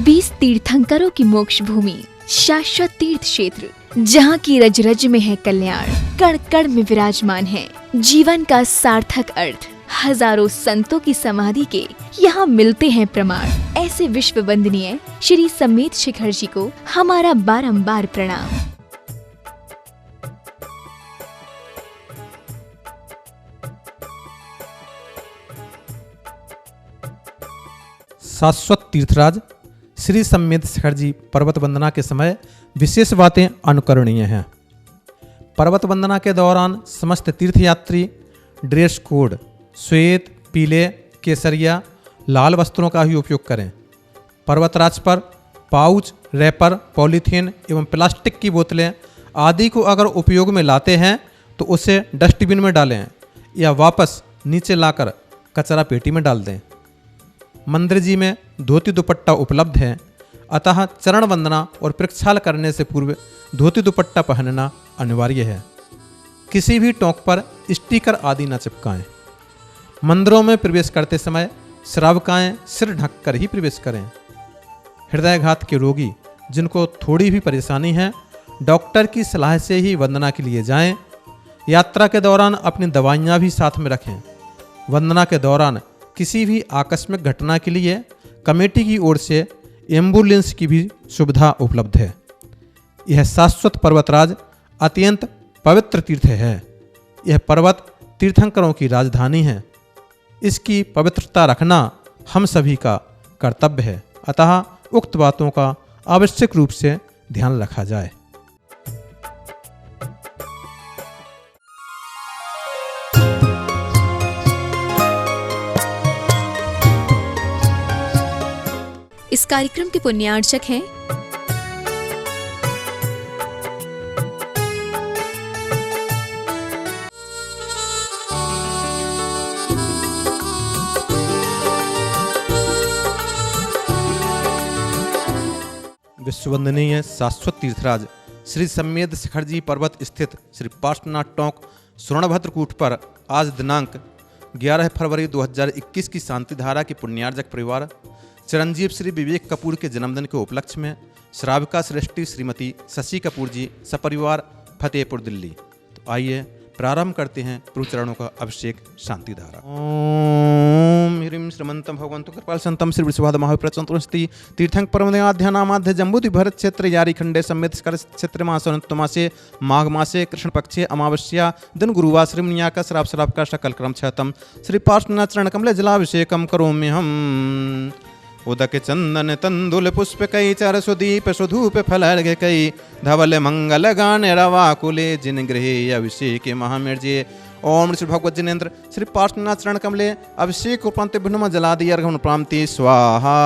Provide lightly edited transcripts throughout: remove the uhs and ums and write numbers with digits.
20 तीर्थंकरों की मोक्ष भूमि, शाश्वत तीर्थ क्षेत्र, जहाँ की रज रज में है कल्याण, कण कण में विराजमान है जीवन का सार्थक अर्थ। हजारों संतों की समाधि के यहाँ मिलते हैं प्रमाण। ऐसे विश्व वंदनीय श्री समेत शिखर जी को हमारा बारंबार प्रणाम। शाश्वत तीर्थराज श्री समेत शिखर जी पर्वत वंदना के समय विशेष बातें अनुकरणीय हैं। पर्वत वंदना के दौरान समस्त तीर्थयात्री ड्रेस कोड श्वेत, पीले, केसरिया, लाल वस्त्रों का ही उपयोग करें। पर्वतराज पर पाउच, रैपर, पॉलीथीन एवं प्लास्टिक की बोतलें आदि को अगर उपयोग में लाते हैं तो उसे डस्टबिन में डालें या वापस नीचे लाकर कचरा पेटी में डाल दें। मंदिर जी में धोती दुपट्टा उपलब्ध है, अतः चरण वंदना और प्रक्षाल करने से पूर्व धोती दुपट्टा पहनना अनिवार्य है। किसी भी टोंक पर स्टिकर आदि न चिपकाएं। मंदिरों में प्रवेश करते समय श्रावकाएं सिर ढककर ही प्रवेश करें। हृदयघात के रोगी जिनको थोड़ी भी परेशानी है, डॉक्टर की सलाह से ही वंदना के लिए जाएं। यात्रा के दौरान अपनी दवाइयाँ भी साथ में रखें। वंदना के दौरान किसी भी आकस्मिक घटना के लिए कमेटी की ओर से एम्बुलेंस की भी सुविधा उपलब्ध है। यह शाश्वत पर्वतराज अत्यंत पवित्र तीर्थ है। यह पर्वत तीर्थंकरों की राजधानी है। इसकी पवित्रता रखना हम सभी का कर्तव्य है, अतः उक्त बातों का आवश्यक रूप से ध्यान रखा जाए। इस कार्यक्रम के पुण्यार्चक हैं विश्ववंदनीय शाश्वत तीर्थराज श्री समेत शिखर जी पर्वत स्थित श्री पार्श्वनाथ टोंक स्वर्णभद्रकूट पर आज दिनांक 11 फरवरी 2021 की शांति धारा के पुण्यार्जक परिवार चिरंजीव श्री विवेक कपूर के जन्मदिन के उपलक्ष्य में श्राविका श्रेष्ठी श्रीमती शशि कपूर जी सपरिवार फतेहपुर दिल्ली। तो आइए प्रारंभ करते हैं प्रभु चरणों का अभिषेक शांति धारा। ओम ह्रीं श्रीमंतम भगवंतु कृपाल संतम श्री विश्वाद महाप्रचंतुस्ति तीर्थंक परमदयाध्यानामाध्य जम्बूति भरत क्षेत्र यारी खंडे समेत क्षेत्र मासे माघ मासे कृष्ण पक्षे अमावस्या दिन गुरुवार श्रीमनिया का श्राप का सकल क्रम छतम श्री पार्श्वनाथ चरण कमले जलाभिषेकम करोमि हम उदक चंदन तंदुल पुष्प कई चर सुदीप सुधूप फलर्घ कई धवल मंगल गान रवाकुले जिन गृहे अभिषेक महामिर्जे। ओम श्री भगवत जिनेन्द्र श्री पार्श्वनाथ चरण कमले अभिषेक उपंत भिन्नम जलादि अर्घम प्रांति स्वाहा।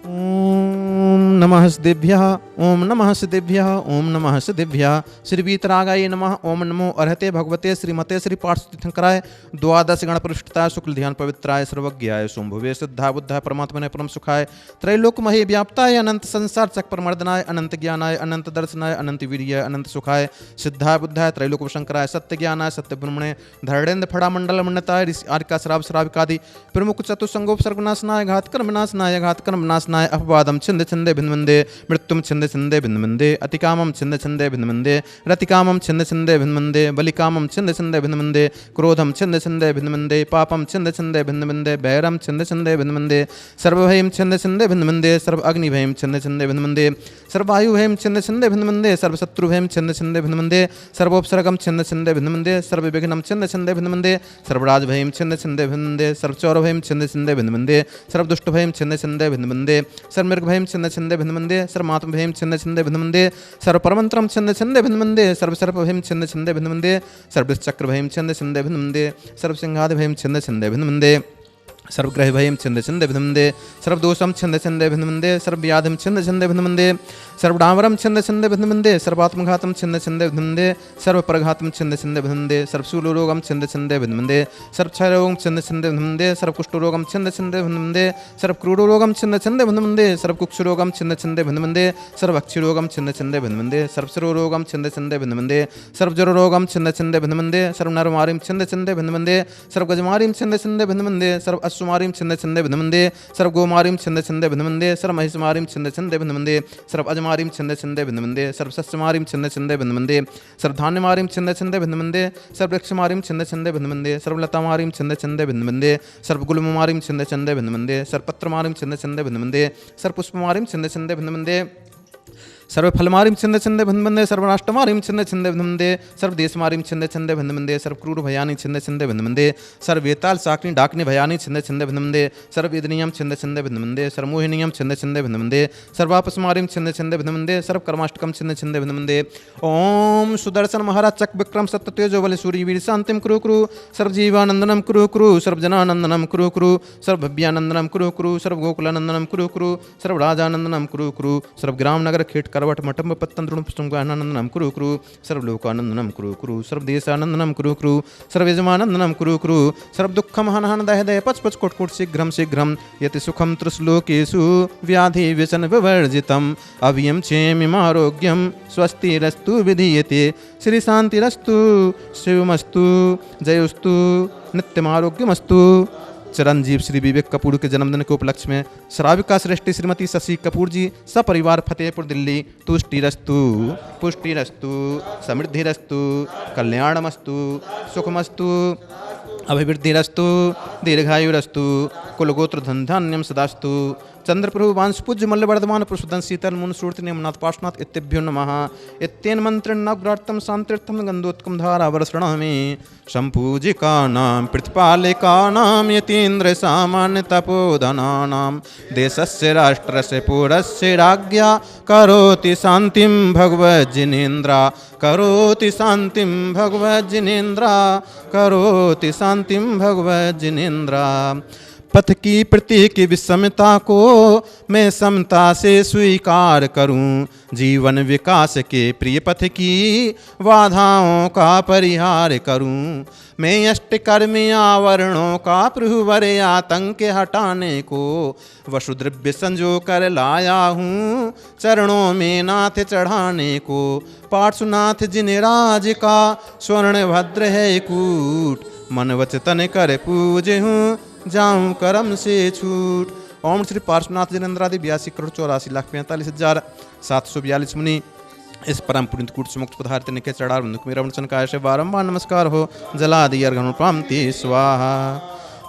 ओम नमः सिद्धेभ्यः ओम नमः सिद्धेभ्यः ओम नमः सिद्धेभ्यः श्री वीतरागाय नमः। ओम नमो अर्हते भगवते श्रीमते श्री पार्श्वतीर्थंकराय द्वादश गण परिष्ठताय शुक्ल ध्यान पवित्राय सर्वज्ञाय शुंभवे सिद्धाय बुद्धाय परमात्मने परम सुखाय त्रैलोक महे व्याप्ताय अनंत संसार चक्र मर्दनाय अनंत ज्ञानाय अनंत दर्शनाय अनंत वीर्याय अनंत सुखाय सिद्धाय बुद्धाय त्रैलोक शंकराय सत्य ज्ञानाय सत्य ब्रह्मणे धरणेन्द्र फड़ा मंडल मंडताय आर्का श्राव श्राविकादि प्रमुख चतुसंगोपसर्गनाशनाय घातकर्मनाशनाय घातकर्मनाशनाय अपवादम छिंद छिंदे भिन्नमंदे मृत्युम छिंद छिंदे भिन्नमंदे अतिकामम छिंद छिंदे भिन्नमंदे रतिकामम छिंद छिंदे भिन्नमंदे बलिकामम छिंद छिंदे भिन्नमंदे क्रोधम छिंद छिंदे भिन्नमंदे पापम छिंद छिंदे भिन्नमंदे बैरम छिंद छिंदे भिन्नमंदे सर्वभयम छिंद छिंदे भिन्नमंदे सर्व अग्निभयम छिंद छिंदे भिन्नमंदे सर्वायुभयम छिंद छिंदे भिन्नमंदे सर्वशत्रुभयम छिंद छिंदे भिन्नमंदे सर्वोपसर्गम छिंद छिंदे भिन्नमंदे सर्वविघ्नम छिंद छिंदे भिन्नमंदे सर्वराजभयम छिंद छिंदे भिन्नमंदे सर्वचौरभयम छिंद छिंदे भिन्नमंदे सर्वदुष्टभयम छिंद छिंदे भिन्नमंदे सर्वमृगभयम छिंद छिंदे भिन्नमंदे सर्वमात्मभयम छिंद छिंदे भिन्नमंदे सर्वपरमंत्रम छिंद छिंदे भिन्नमंदे सर्वसर्पभयम छिंद छिंदे भिन्नमंदे सर्वचक्रभयम छिंद छिंदे भिन्नमंदे सर्वसिंहादिभयम छिंद छिंदे भिन्नमंदे सर्वग्रहभयम छिंद छिंदे भिन्नमंदे सर्वदोषम छिंद छिंदे भिन्नमंदे सर्वव्याधिम छिंद छिंदे भिन्नमंदे सर्वडावरम छिंद छिंदे भिन्नमंदे सर्वात्मघातम छिंद छिंदे भिन्नमंदे सर्वपरघातम छिंद छिंदे भिन्नमंदे सर्वशूलरोगम छिंद छिंदे भिन्नमंदे सर्वक्षयरोगम छिंद छिंदे भिन्नमंदे सर्वकुष्ठरोगम छिंद छिंदे भिन्नमंदे सर्वक्रूररोगम छिंद छिंदे भिन्नमंदे सर्वकुक्षरोगम छिंद छिंदे भिन्नमंदे सर्वक्षरोगम छिंद छिंदे भिन्नमंदे सर्वसरोगम छिंद छिंदे भिन्नमंदे सर्वजरोगम छिंद छिंदे भिन्नमंदे सर्वनरमारिम छिंद छिंदे भिन्नमंदे सर्वगजमारिम छिंद छिंदे भिन्नमंदे सर्व सुमारीं छिंदे छिंदे भिन्नमंदे सर्व गोमारीं छिंदे छिंदे भिन्नमंदे सर्व महिषमारीं छिंदे छिंदे भिन्नमंदे सर्व अजमारीं छिंदे छिंदे भिन्नमंदे सर्व सस्यमारीं छिंदे छिंदे भिन्नमंदे सर्व धान्यमारीं छिंदे छिंदे भिन्नमंदे सर्व वृक्षमारीं छिंदे छिंदे भिन्नमंदे सर्व लतामारीं छिंदे छिंदे भिन्नमंदे सर्व गुल्ममारीं छिंदे छिंदे भिन्नमंदे सर्व पत्रमारीं छिंदे छिंदे भिन्नमंदे सर्व पुष्पमारीं छिंदे छिंदे भिन्नमंदे सर्व फलमारीं छिंदे छिंदे भिन्नमंदे सर्व राष्ट्रमारीं छिंदे छिंदे भिन्नमंदे सर्व देशमारीं छिंदे छिंदे भिन्नमंदे सर्व क्रूर भयानी छिंदे छिंदे भिन्नमंदे सर्व वेताल साकनी डाकनी भयानी छिंदे छिंदे भिन्नमंदे सर्व वेदनीयम छिंदे छिंदे भिन्नमंदे सर्व मोहिनीयम छिंदे छिंदे भिन्नमंदे सर्व आपसमारीं छिंदे छिंदे भिन्नमंदे सर्व कर्माष्टकम छिंदे छिंदे भिन्नमंदे ओम सुदर्शन महाराज चक विक्रम सत्य तेजो बल सूर्य वीर शांतिम कुरु कुरु सर्व जीवानंदनम कुरु कुरु सर्व जनानंदनम कुरु कुरु सर्व भव्यानंदनम कुरु कुरु सर्व गोकुलानंदनम कुरु कुरु सर्व राजानंदनम कुरु कुरु सर्व ग्राम नगर खेट करवट मठम पत्तन पुष्टम कुरु कुरु सर्वलोकानंदनम कुरु कुरु सर्वदेशानंदनम कुरु कुरु सर्वयजमानंदनम कुरु कुरु सर्व दुःखम हन हन दह दह पच पच कोट कोट शीघ्रम शीघ्रम यति सुखम त्रिश्लोकेषु व्याधि व्यसन विवर्जितम अव्ययम क्षेममारोग्यम स्वस्तिरस्तु विधीयते श्री शांतिरस्तु शिवमस्तु जयोस्तु नित्यमारोग्यमस्तु। चिरंजीव श्री विवेक कपूर के जन्मदिन के उपलक्ष्य में श्राविका श्रेष्ठी श्रीमती शशि कपूर जी सपरिवार फतेहपुर दिल्ली तुष्टिरस्तु पुष्टिरस्तु समृद्धिरस्तु कल्याणमस्तु सुखमस्तु अभिवृद्धिरस्तु दीर्घायुरस्तु कुलगोत्र धन धान्यम सदास्तु। चंद्रप्रभु वांश पूज्य मल्ल वर्धमान पुरुषोत्तम शीतल मुन सूर्ति निमनाथ पार्श्वनाथ इत्यभ्यो नमः। इत्येन मंत्रेण नवग्रार्थम शांतिर्थम गंधोत्कम धारा वर्षणामि संपूजिकानां प्रतिपालिकानां यतीन्द्र सामान्य तपोधनानां देशस्य राष्ट्रस्य पुरस्य राज्ञा करोति शांतिं भगवज्जिनेन्द्रा करोति शांतिं भगवज्जिनेन्द्रा करोति शांतिं भगवज्जिनेन्द्रा। पथ की प्रतीक विषमता को मैं समता से स्वीकार करूं जीवन विकास के प्रिय पथ की बाधाओं का परिहार करूं मैं अष्टकर्म आवरणों का प्रभुवर आतंक हटाने को वसुद्रव्य संजो कर लाया हूँ चरणों में नाथ चढ़ाने को पार्श्वनाथ जिन राज का स्वर्ण भद्र है कूट मन वचन कर पूज हूँ जाऊं करम से छूट। ओम श्री पार्श्वनाथ जिनेन्द्रादि 82,84,45,742 मुनि इस परम पुण्य कूट सुमुक्त पदार्थ निके चढ़ार बंधुक मेरा वचन काय से बारंबार नमस्कार हो जलादि अर्घन प्राप्ति स्वाहा।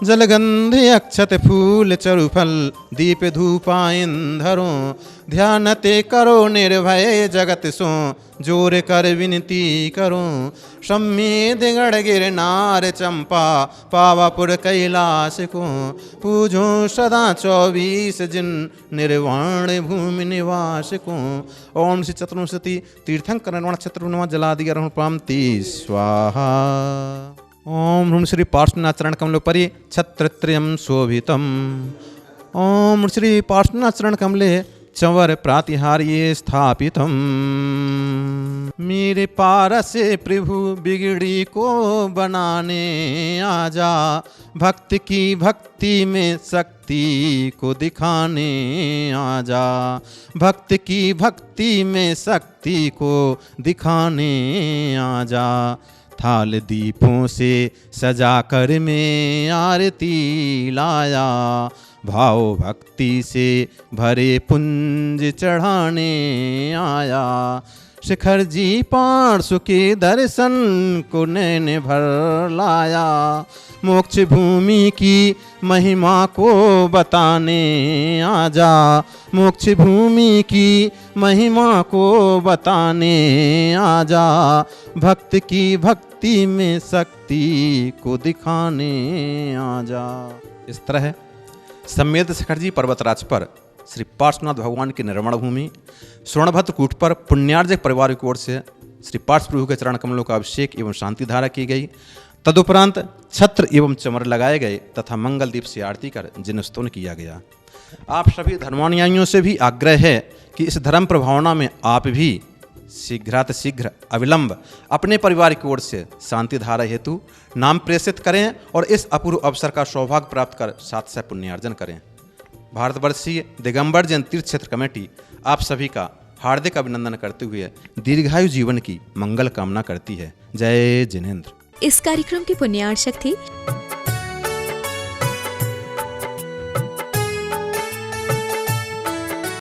जलगंध अक्षत फूल चरुफल दीप धूपायन धरो ध्यानते करो निर्भय जगत सो जोर कर विनती करो सम्मेद गढ़ गिरनार चंपा पावापुर कैलाश को पूजो सदा 24 जिन निर्वाण भूमि निवास को। ओम श्री चतुर्विंशति तीर्थंकर निर्वाण क्षेत्र जलादि अर्घन प्राप्ति स्वाहा। ओम ह्रूम श्री पार्श्वनाथ चरण कमलोपरि छत्रत्रयं शोभितम्। ओम श्री पार्श्वनाथ चरण कमले चंवर प्रातिहार्ये स्थापितम्। मेरे पारस प्रभु बिगड़ी को बनाने आजा भक्त की भक्ति में शक्ति को दिखाने आजा भक्त की भक्ति में शक्ति को दिखाने आजा। थाल दीपों से सजा कर मैं आरती लाया भाव भक्ति से भरे पुंज चढ़ाने आया। शिखर जी पार्श्व के दर्शन को नैन भर लाया मोक्ष भूमि की महिमा को बताने आजा मोक्ष भूमि की महिमा को बताने आजा भक्त की भक्ति में शक्ति को दिखाने आजा। इस तरह सम्मेद शिखर जी पर्वतराज पर श्री पार्श्वनाथ भगवान की निर्मण भूमि स्वर्णभद्र कूट पर पुण्यार्जक परिवार की ओर से श्री पार्श्व प्रभु के चरण कमलों का अभिषेक एवं शांति धारा की गई। तदुपरांत छत्र एवं चमर लगाए गए तथा मंगल दीप से आरती कर जिन स्तुन किया गया। आप सभी धर्मानुयायियों से भी आग्रह है कि इस धर्म प्रभावना में आप भी शीघ्रातिशीघ्र अविलंब अपने परिवार की ओर से शांति धारा हेतु नाम प्रेषित करें और इस अपूर्व अवसर का सौभाग्य प्राप्त कर साथ से पुण्यार्जन करें। भारतवर्षीय दिगंबर जैन तीर्थ क्षेत्र कमेटी आप सभी का हार्दिक अभिनंदन करते हुए दीर्घायु जीवन की मंगल कामना करती है। जय जिनेन्द्र। इस कार्यक्रम की पुण्यार्चक थी